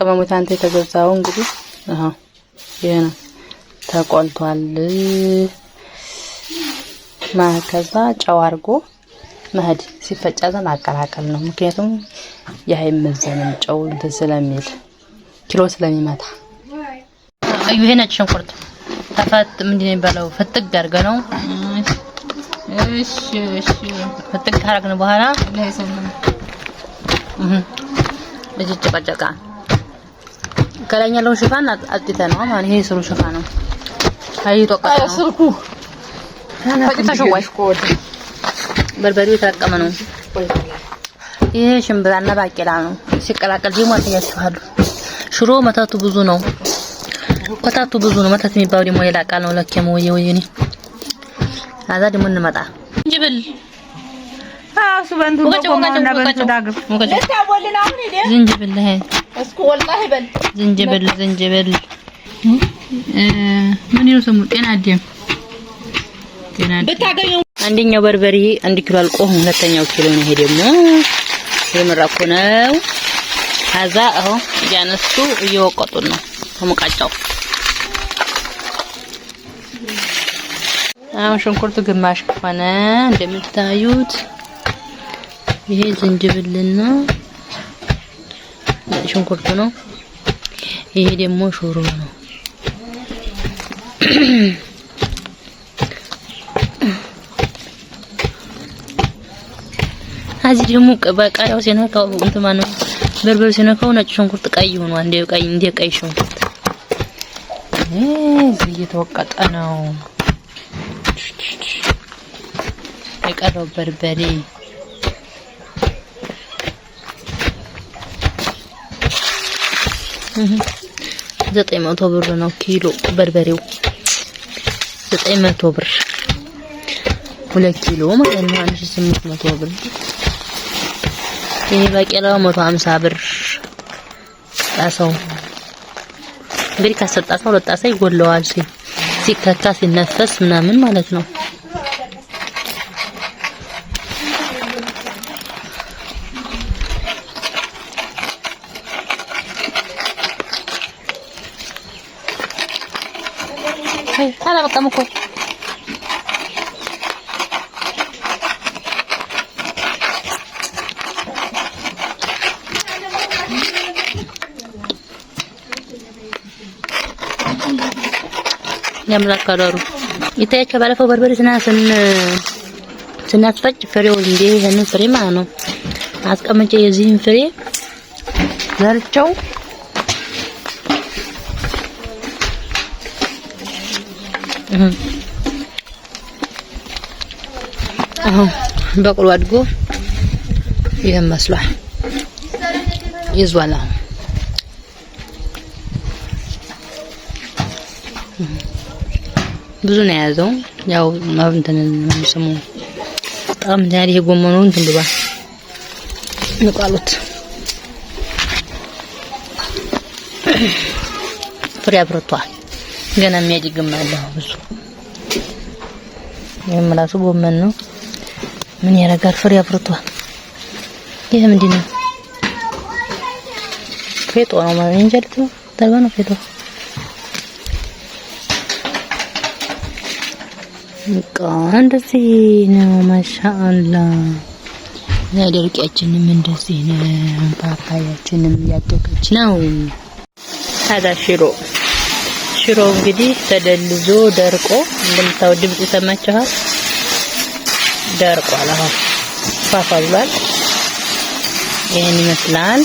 ቅመሙ ታንተ የተገዛው እንግዲህ አሃ ይሄ ነው ተቆልቷል። ማከዛ ጨው አድርጎ መሄድ ሲፈጫ ማቀላቀል ነው። ምክንያቱም የሃይመዘንም ጨው እንትን ስለሚል ኪሎ ስለሚመታ ይሄ ነጭ ሽንኩርት ተፈት ምንድነው የሚባለው ፍጥቅ አድርገ ነው። እሺ ፍጥቅ ካረግን በኋላ ለዚህ ጨቀጨቃ ከላይኛ ያለው ሽፋን አጥተነው ማለት ይሄ ስሩ ሽፋን ነው። አይቶ ቀጣው ስልኩ ፈጭተሽዋሽ ኮድ በርበሬው የተረቀመ ነው። ይሄ ሽምብራና ባቄላ ነው። ሲቀላቀል ደግሞ አጥያችኋሉ። ሽሮ መታቱ ብዙ ነው። መታቱ ብዙ ነው። መታት የሚባለው ደግሞ ሌላ ቃል ነው። ለከም ወየኔ አዛ ደግሞ እንመጣ እንጅብል ሱባንቱ ቆማና በንዳግፍ ዝንጅብል ይሄ እስኩ ወላሂ በል ዝንጅብል ምን ይሉ ስሙ ጤና አዲም በታገኙ አንደኛው በርበሬ 1 ኪሎ አልቆ ሁለተኛው ኪሎ ነው። ይሄ ደግሞ የምራቆ ነው። አዛ አሁን ያነሱ እየወቀጡ ነው ከመቃጫው። አሁን ሽንኩርቱ ግማሽ ከሆነ እንደምታዩት ይሄ ዝንጅብልና ሽንኩርቱ ነው። ይሄ ደግሞ ሽሮ ነው። አዚ ደግሞ በቃያው ሲነካው እንትን ማነው በርበሬ ሲነካው ነጭ ሽንኩርት ቀይ ሆኗል። እንደ ቀይ ሽንኩርት እዚህ እየተወቀጠ ነው። የቀረው በርበሬ ዘጠኝ መቶ ብር ነው ኪሎ በርበሬው 900 ብር 2 ኪሎ ማለት ነው 1800 ብር። ይሄ ባቄላው 150 ብር ጣሳው እንግዲህ ካሰጣሰው ለጣሳ ይጎለዋል ሲከካ ሲነፈስ ምናምን ማለት ነው። አላ በቃ መኮ ያምራካዳሩ ይታያችሁ። ባለፈው በርበሬ ስናስፈጭ ፍሬው እንዴ ይሄንን ፍሬ ማለት ነው አስቀምጬ የዚህን ፍሬ ዘርቸው በቅሎ አድጎ ይሄን መስሏል ይዟል። ብዙ ነው ያዘው። ያው ማብንተን ነው ስሙ በጣም ዛሬ የጎመኑ እንትን ብሏል ንቃሉት ፍሬ አብርቷል። ገና የሚያድግም አለ ብዙ። የምላሱ ጎመን ነው ምን ያረጋል ፍሬ አብርቷል። ይሄ ምንድነው? ፌጦ ነው ማለት እንጀልት ነው ተልባ ነው ፌጦ እንደዚህ ነው። ማሻአላ ያደርቂያችንም እንደዚህ ነው። ፓፓያችንም ያደገች ነው። ታዳ ሽሮ እንግዲህ ተደልዞ ደርቆ እንደምታው ድምጽ ይሰማችኋል። ደርቋል። አሁን ፋፋ ብሏል። ይሄን ይመስላል።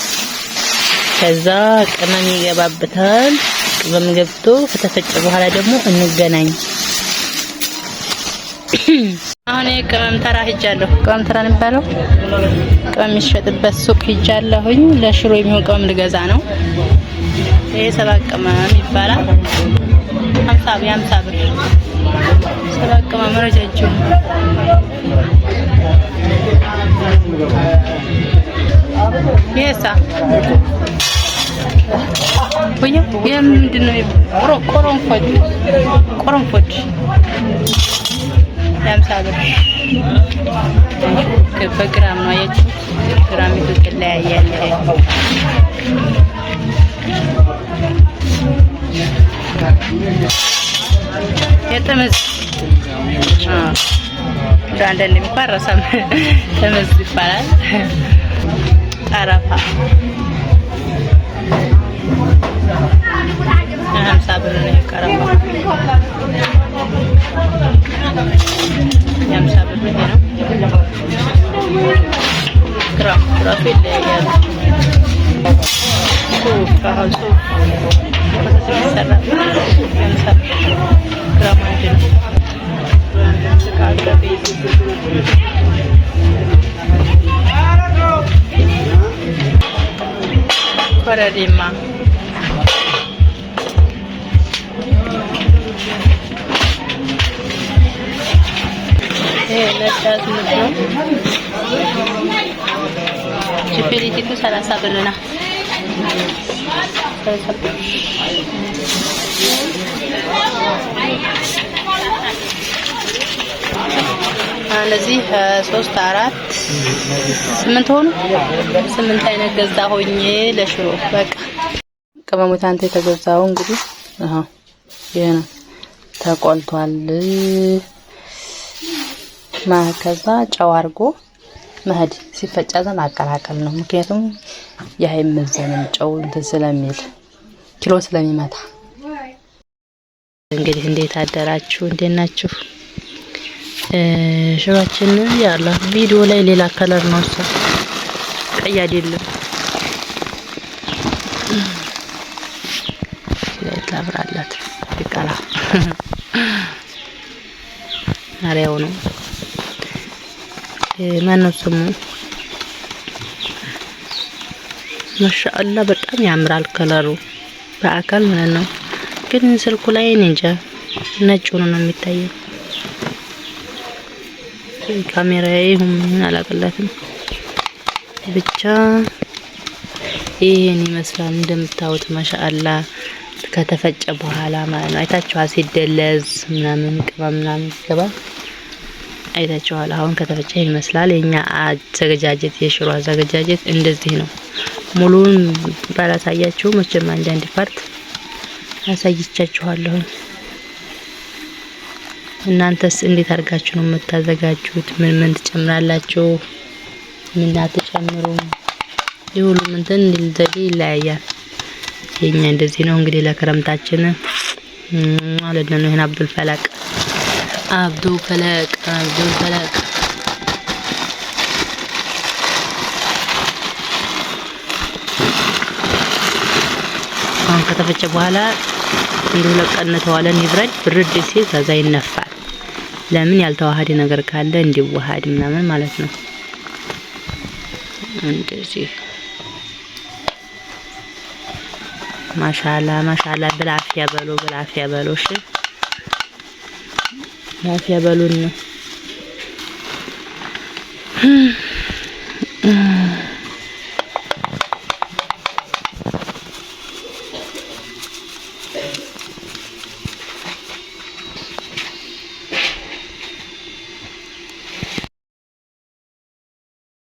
ከዛ ቅመም ይገባበታል። ቅመም ገብቶ ከተፈጨ በኋላ ደግሞ እንገናኝ። አሁን ቅመም ተራ ሄጃለሁ። ቅመም ተራ የሚባለው ቅመም የሚሸጥበት ሱቅ ሄጃለሁኝ። ለሽሮ የሚሆን ቅመም ልገዛ ነው። ይሄ 7 ቅመም ይባላል። 50 ብር 7 ቅመም ረጃጅም ይሄሳ ወይኔ የምንድነው? ቆሮንፎድ 50 ብር በግራም ነው። አያችሁ ግራም ይለያያል። ተመዝ አንዳንዴ እንኳን ረሳም ተመዝ ይባላል። ቀረፋ 50 ብር ነው ቀረፋ 50 ብር ነው። ግራም ራሱ ይለያያል። ራሱ ግራም አንድ ነው። ኮረሪማ ነጫት ነው። ችፌሪቲቱ 30 ብር ነው። እነዚህ 3 4 8 ሆኑ 8 አይነት ገዛሁኝ ለሽሮ። በቃ ቅመሞች አንተ የተገዛው እንግዲህ ይሄ ነው ተቆልቷል። ከዛ ጨው አድርጎ መሄድ ሲፈጫዘ ማቀላቀል ነው። ምክንያቱም የሃይመዘንም ጨው እንትን ስለሚል ኪሎ ስለሚመታ። እንግዲህ እንዴት አደራችሁ? እንዴት ናችሁ? ሽሮአችን ያላ ቪዲዮ ላይ ሌላ ከለር ነው እሱ ቀይ አይደለም። ስለታብራላት ይቀራ አሪያው ነው። ማነው ስሙ? ማሻአላ በጣም ያምራል ከለሩ በአካል ማለት ነው። ግን ስልኩ ላይ እንጃ ነጭ ሆኖ ነው የሚታየው። ካሜራዬ ምን አላቀላትም። ብቻ ይሄን ይመስላል እንደምታዩት ማሻአላ ከተፈጨ በኋላ ማለት ነው። አይታችኋል ሲደለዝ ምናምን ቅመም ምናምን ይገባል። አይታችኋል። አሁን ከተፈጨ ይመስላል። የኛ አዘገጃጀት የሽሮ አዘገጃጀት እንደዚህ ነው። ሙሉን ባላሳያችሁ መቼም አንዳንድ ፓርት አሳይቻችኋለሁ። እናንተስ እንዴት አድርጋችሁ ነው የምታዘጋጁት? ምን ትጨምራላችሁ? ምን አትጨምሩም? የሁሉም እንትን ዘዴ ይለያያል። የኛ እንደዚህ ነው እንግዲህ ለክረምታችን ማለት ነው። ይሄን አብዱል ፈለቅ አሁን ከተፈጨ በኋላ እንዲሁ ለቀነተዋለን ይብረድ። ብርድ ሲል ከዛ ይነፋል። ለምን ያልተዋሃደ ነገር ካለ እንዲዋሃድ ምናምን ማለት ነው። እንደዚህ ማሻአላ ብላፊያ በሉ እሺ ብላፊያ በሉን።